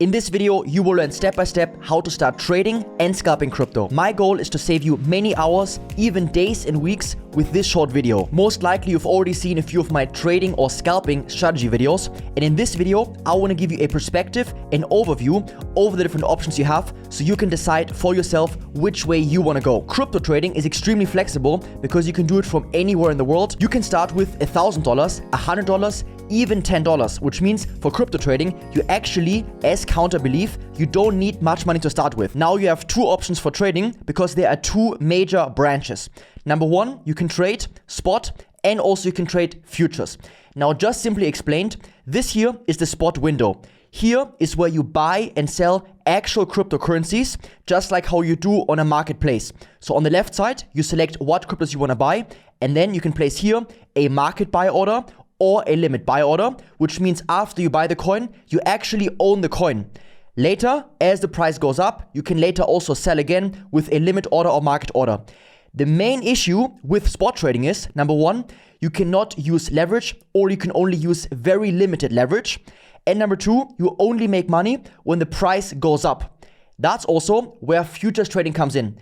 In this video, you will learn step by step how to start trading and scalping crypto. My goal is to save you many hours, even days and weeks with this short video. Most likely you've already seen a few of my trading or scalping strategy videos. And in this video, I want to give you a perspective and overview over the different options you have so you can decide for yourself which way you want to go. Crypto trading is extremely flexible because you can do it from anywhere in the world. You can start with $1,000, $100, even $10, which means for crypto trading, you actually, as counter belief, you don't need much money to start with. Now you have two options for trading because there are two major branches. Number one, you can trade spot and also you can trade futures. Now, just simply explained, this here is the spot window. Here is where you buy and sell actual cryptocurrencies, just like how you do on a marketplace. So on the left side, you select what cryptos you want to buy, and then you can place here a market buy order or a limit buy order, which means after you buy the coin, you actually own the coin. Later, as the price goes up, you can later also sell again with a limit order or market order. The main issue with spot trading is, number one, you cannot use leverage or you can only use very limited leverage. And number two, you only make money when the price goes up. That's also where futures trading comes in.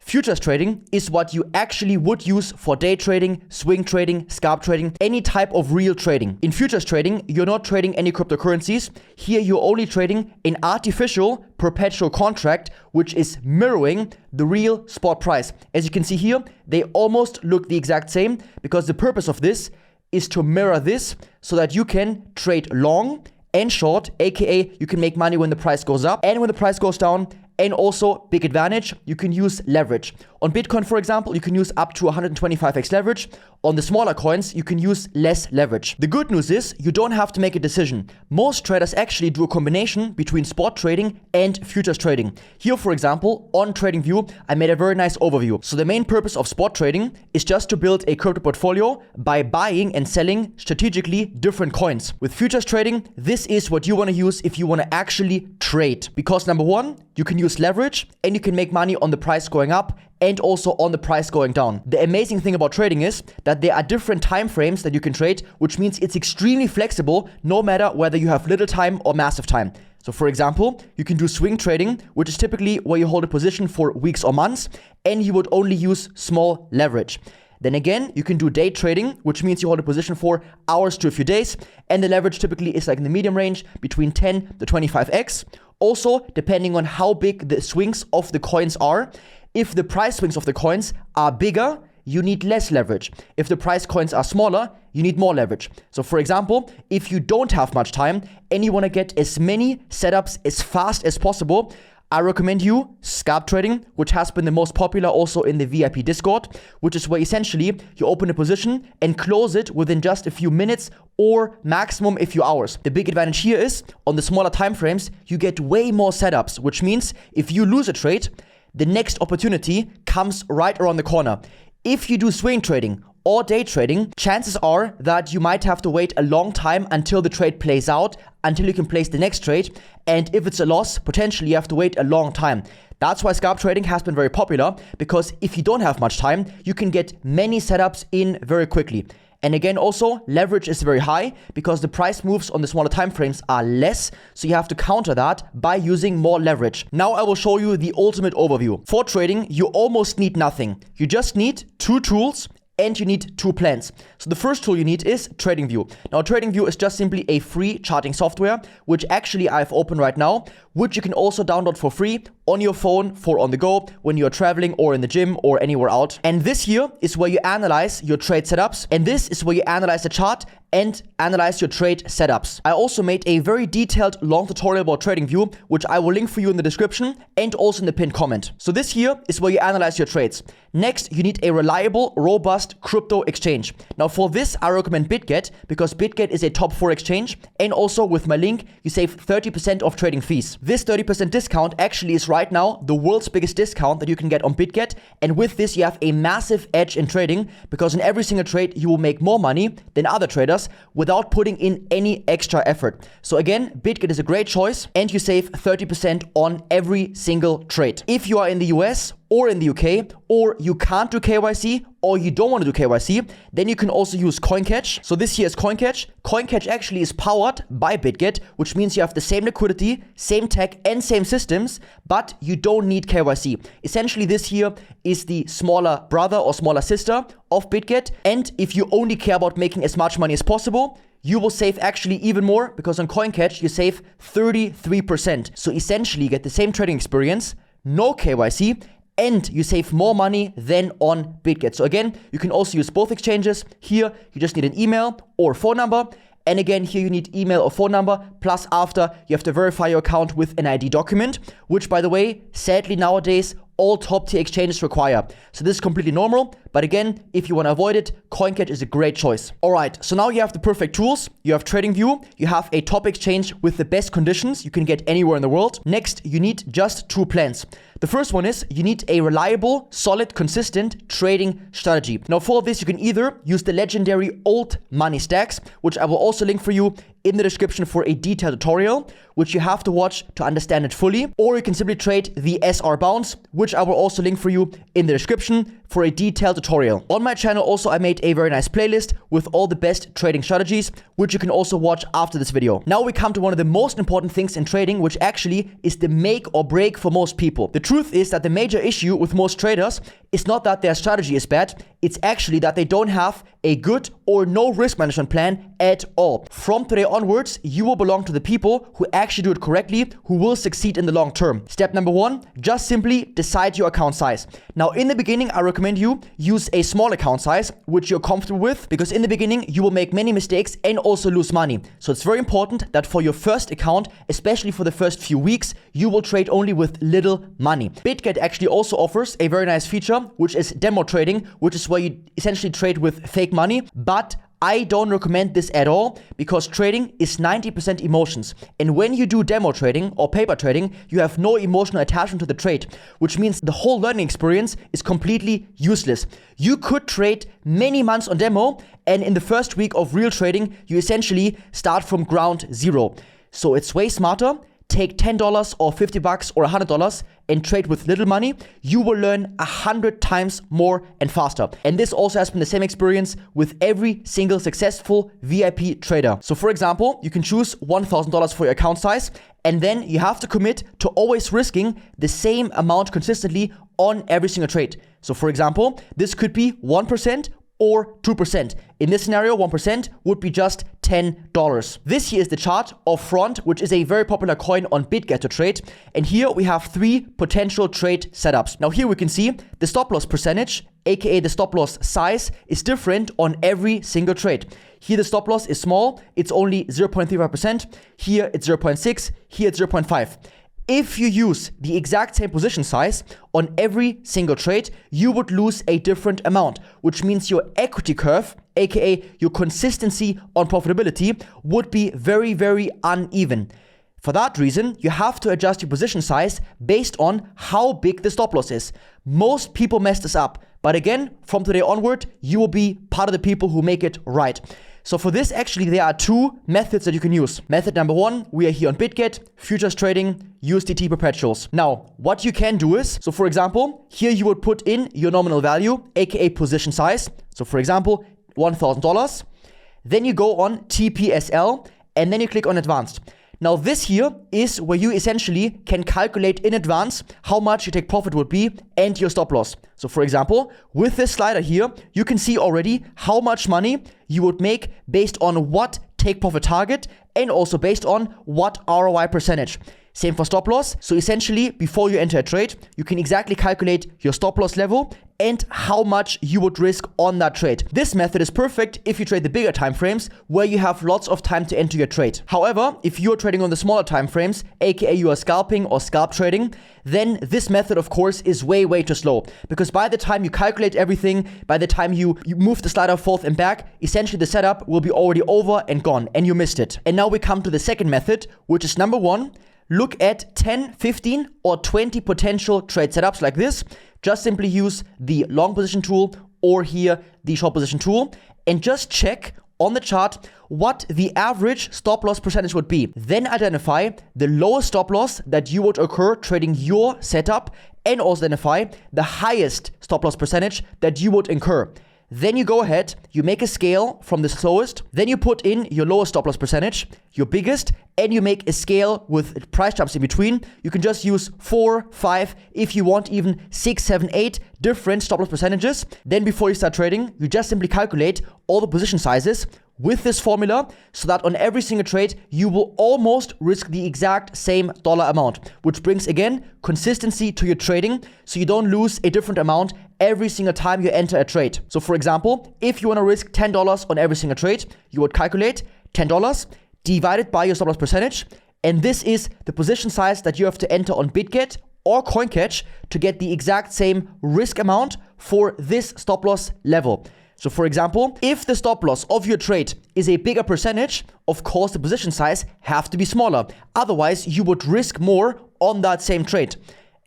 Futures trading is what you actually would use for day trading, swing trading, scalp trading, any type of real trading. In futures trading, you're not trading any cryptocurrencies. Here, you're only trading an artificial perpetual contract, which is mirroring the real spot price. As you can see here, they almost look the exact same because the purpose of this is to mirror this so that you can trade long and short, aka you can make money when the price goes up and when the price goes down. And also, big advantage, you can use leverage. On Bitcoin, for example, you can use up to 125x leverage. On the smaller coins, you can use less leverage. The good news is you don't have to make a decision. Most traders actually do a combination between spot trading and futures trading. Here, for example, on TradingView, I made a very nice overview. So the main purpose of spot trading is just to build a crypto portfolio by buying and selling strategically different coins. With futures trading, this is what you want to use if you want to actually trade. Because number one, you can use leverage and you can make money on the price going up and also on the price going down. The amazing thing about trading is that there are different time frames that you can trade, which means it's extremely flexible no matter whether you have little time or massive time. So for example, you can do swing trading, which is typically where you hold a position for weeks or months and you would only use small leverage. Then again, you can do day trading, which means you hold a position for hours to a few days, and the leverage typically is like in the medium range between 10 to 25x. Also, depending on how big the swings of the coins are, if the price swings of the coins are bigger, you need less leverage. If the price coins are smaller, you need more leverage. So for example, if you don't have much time and you want to get as many setups as fast as possible, I recommend you scalp trading, which has been the most popular also in the VIP Discord, which is where essentially you open a position and close it within just a few minutes or maximum a few hours. The big advantage here is on the smaller time frames, you get way more setups, which means if you lose a trade, the next opportunity comes right around the corner. If you do swing trading or day trading, chances are that you might have to wait a long time until the trade plays out, until you can place the next trade. And if it's a loss, potentially you have to wait a long time. That's why scalp trading has been very popular, because if you don't have much time, you can get many setups in very quickly. And again, also, leverage is very high because the price moves on the smaller time frames are less. So you have to counter that by using more leverage. Now I will show you the ultimate overview. For trading, you almost need nothing. You just need two tools and you need two plans. So the first tool you need is TradingView. Now TradingView is just simply a free charting software, which actually I have open right now, which you can also download for free on your phone for on the go when you're traveling or in the gym or anywhere out. And this here is where you analyze your trade setups. And this is where you analyze the chart and analyze your trade setups. I also made a very detailed long tutorial about TradingView, which I will link for you in the description and also in the pinned comment. So this here is where you analyze your trades. Next, you need a reliable, robust crypto exchange. Now for this, I recommend BITGET because BITGET is a top 4 exchange. And also with my link, you save 30% of trading fees. This 30% discount actually is right now the world's biggest discount that you can get on BITGET. And with this, you have a massive edge in trading because in every single trade, you will make more money than other traders without putting in any extra effort. So again, BITGET is a great choice and you save 30% on every single trade. If you are in the US or in the UK, or you can't do KYC, or you don't want to do KYC, then you can also use CoinCatch. So this here is CoinCatch. CoinCatch actually is powered by BITGET, which means you have the same liquidity, same tech, and same systems, but you don't need KYC. Essentially, this here is the smaller brother or smaller sister of BITGET. And if you only care about making as much money as possible, you will save actually even more, because on CoinCatch, you save 33%. So essentially, you get the same trading experience, no KYC, and you save more money than on BITGET. So again, you can also use both exchanges. Here, you just need an email or phone number. And again, here you need email or phone number. Plus, after, you have to verify your account with an ID document, which, by the way, sadly nowadays, all top tier exchanges require. So this is completely normal. But again, if you want to avoid it, CoinCatch is a great choice. All right, so now you have the perfect tools. You have TradingView. You have a top exchange with the best conditions you can get anywhere in the world. Next, you need just two plans. The first one is you need a reliable, solid, consistent trading strategy. Now for this, you can either use the legendary old money stacks, which I will also link for you in the description for a detailed tutorial, which you have to watch to understand it fully. Or you can simply trade the SR bounce, which I will also link for you in the description for a detailed tutorial. On my channel also, I made a very nice playlist with all the best trading strategies, which you can also watch after this video. Now we come to one of the most important things in trading, which actually is the make or break for most people. The truth is that the major issue with most traders is not that their strategy is bad, it's actually that they don't have a good or no risk management plan at all. From today onwards, you will belong to the people who actually do it correctly, who will succeed in the long term. Step number one, just simply decide your account size. Now in the beginning, I recommend you use a small account size, which you're comfortable with, because in the beginning, you will make many mistakes and also lose money. So it's very important that for your first account, especially for the first few weeks, you will trade only with little money. BITGET actually also offers a very nice feature, which is demo trading, which is where you essentially trade with fake money, but I don't recommend this at all, because trading is 90% emotions. And when you do demo trading or paper trading, you have no emotional attachment to the trade, which means the whole learning experience is completely useless. You could trade many months on demo, and in the first week of real trading, you essentially start from ground zero. So it's way smarter. Take $10 or $50 or $100 and trade with little money. You will learn 100 times more and faster. And this also has been the same experience with every single successful VIP trader. So for example, you can choose $1,000 for your account size, and then you have to commit to always risking the same amount consistently on every single trade. So for example, this could be 1% or 2%. In this scenario, 1% would be just $10. This here is the chart of Front, which is a very popular coin on BITGET to trade. And here we have 3 potential trade setups. Now here we can see the stop loss percentage, aka the stop loss size, is different on every single trade. Here the stop loss is small, it's only 0.35%. Here it's 0.6, here it's 0.5. If you use the exact same position size on every single trade, you would lose a different amount, which means your equity curve, aka your consistency on profitability, would be very, very uneven. For that reason, you have to adjust your position size based on how big the stop loss is. Most people mess this up, but again, from today onward, you will be part of the people who make it right. So for this, actually, there are 2 methods that you can use. Method number 1, we are here on BITGET, futures trading, USDT perpetuals. Now, what you can do is, so for example, here you would put in your nominal value, aka position size. So for example, $1,000. Then you go on TPSL, and then you click on advanced. Now this here is where you essentially can calculate in advance how much your take profit would be and your stop loss. So for example, with this slider here, you can see already how much money you would make based on what take profit target and also based on what ROI percentage. Same for stop loss. So essentially, before you enter a trade, you can exactly calculate your stop loss level and how much you would risk on that trade. This method is perfect if you trade the bigger time frames where you have lots of time to enter your trade. However, if you're trading on the smaller time frames, aka you are scalping or scalp trading, then this method, of course, is way, way too slow. Because by the time you calculate everything, by the time you move the slider forth and back, essentially the setup will be already over and gone, and you missed it. And now we come to the second method, which is number 1. Look at 10, 15, or 20 potential trade setups like this. Just simply use the long position tool or here the short position tool and just check on the chart what the average stop loss percentage would be. Then identify the lowest stop loss that you would occur trading your setup and also identify the highest stop loss percentage that you would incur. Then you go ahead, you make a scale from the slowest, then you put in your lowest stop loss percentage, your biggest, and you make a scale with price jumps in between. You can just use 4, 5, if you want even 6, 7, 8 different stop loss percentages. Then before you start trading, you just simply calculate all the position sizes with this formula so that on every single trade, you will almost risk the exact same dollar amount, which brings again consistency to your trading so you don't lose a different amount every single time you enter a trade. So for example, if you want to risk $10 on every single trade, you would calculate $10 divided by your stop loss percentage, and this is the position size that you have to enter on BITGET or CoinCatch to get the exact same risk amount for this stop loss level. So for example, if the stop loss of your trade is a bigger percentage, of course the position size have to be smaller. Otherwise, you would risk more on that same trade.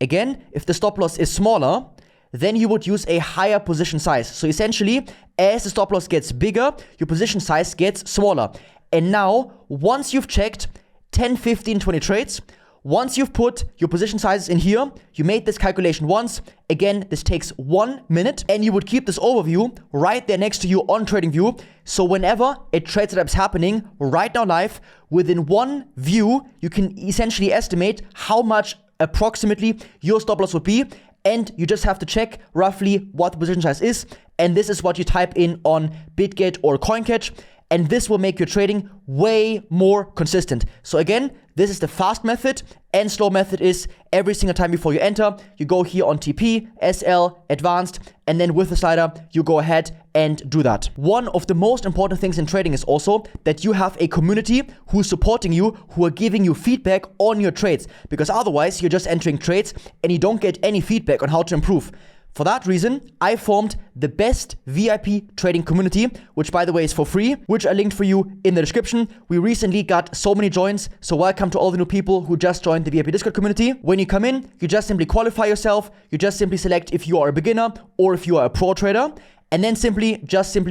Again, if the stop loss is smaller, then you would use a higher position size. So essentially, as the stop loss gets bigger, your position size gets smaller. And now, once you've checked 10, 15, 20 trades, once you've put your position sizes in here, you made this calculation once. Again, this takes 1 minute, and you would keep this overview right there next to you on TradingView. So whenever a trade setup is happening right now live, within one view, you can essentially estimate how much approximately your stop loss would be. And you just have to check roughly what the position size is. And this is what you type in on BITGET or CoinCatch. And this will make your trading way more consistent. So again, this is the fast method, and slow method is every single time before you enter, you go here on TP, SL, advanced, and then with the slider, you go ahead and do that. One of the most important things in trading is also that you have a community who's supporting you, who are giving you feedback on your trades, because otherwise you're just entering trades and you don't get any feedback on how to improve. For that reason, I formed the best VIP trading community, which by the way is for free, which I linked for you in the description. We recently got so many joins, so welcome to all the new people who just joined the VIP Discord community. When you come in, you just simply qualify yourself, you just simply select if you are a beginner or if you are a pro trader, and then simply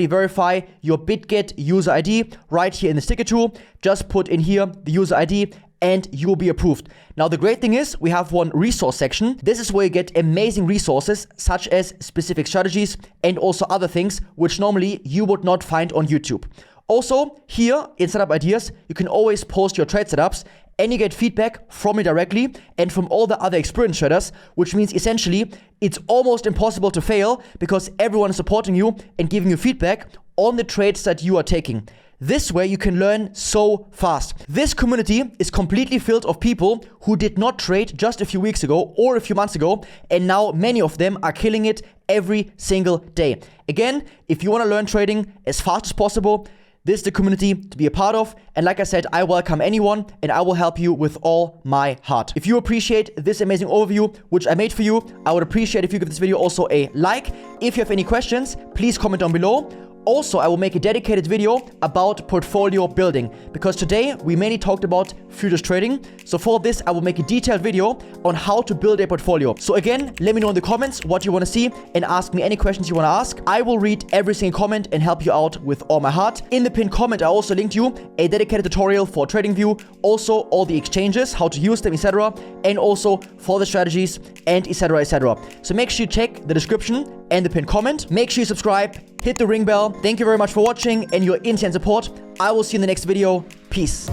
verify your BITGET user ID right here in the sticker tool. Just put in here the user ID and you will be approved. Now, the great thing is we have one resource section. This is where you get amazing resources such as specific strategies and also other things which normally you would not find on YouTube. Also, here in Setup Ideas, you can always post your trade setups and you get feedback from me directly and from all the other experienced traders, which means essentially it's almost impossible to fail because everyone is supporting you and giving you feedback on the trades that you are taking. This way you can learn so fast. This community is completely filled of people who did not trade just a few weeks ago or a few months ago, and now many of them are killing it every single day. Again, if you want to learn trading as fast as possible, this is the community to be a part of. And like I said, I welcome anyone and I will help you with all my heart. If you appreciate this amazing overview, which I made for you, I would appreciate if you give this video also a like. If you have any questions, please comment down below. Also, I will make a dedicated video about portfolio building because today we mainly talked about futures trading. So for this, I will make a detailed video on how to build a portfolio. So again, let me know in the comments what you want to see and ask me any questions you want to ask. I will read every single comment and help you out with all my heart. In the pinned comment, I also linked you a dedicated tutorial for TradingView, also all the exchanges, how to use them, etc. And also for the strategies and etc, etc. So make sure you check the description and the pinned comment. Make sure you subscribe, hit the ring bell. Thank you very much for watching and your insane support. I will see you in the next video. Peace.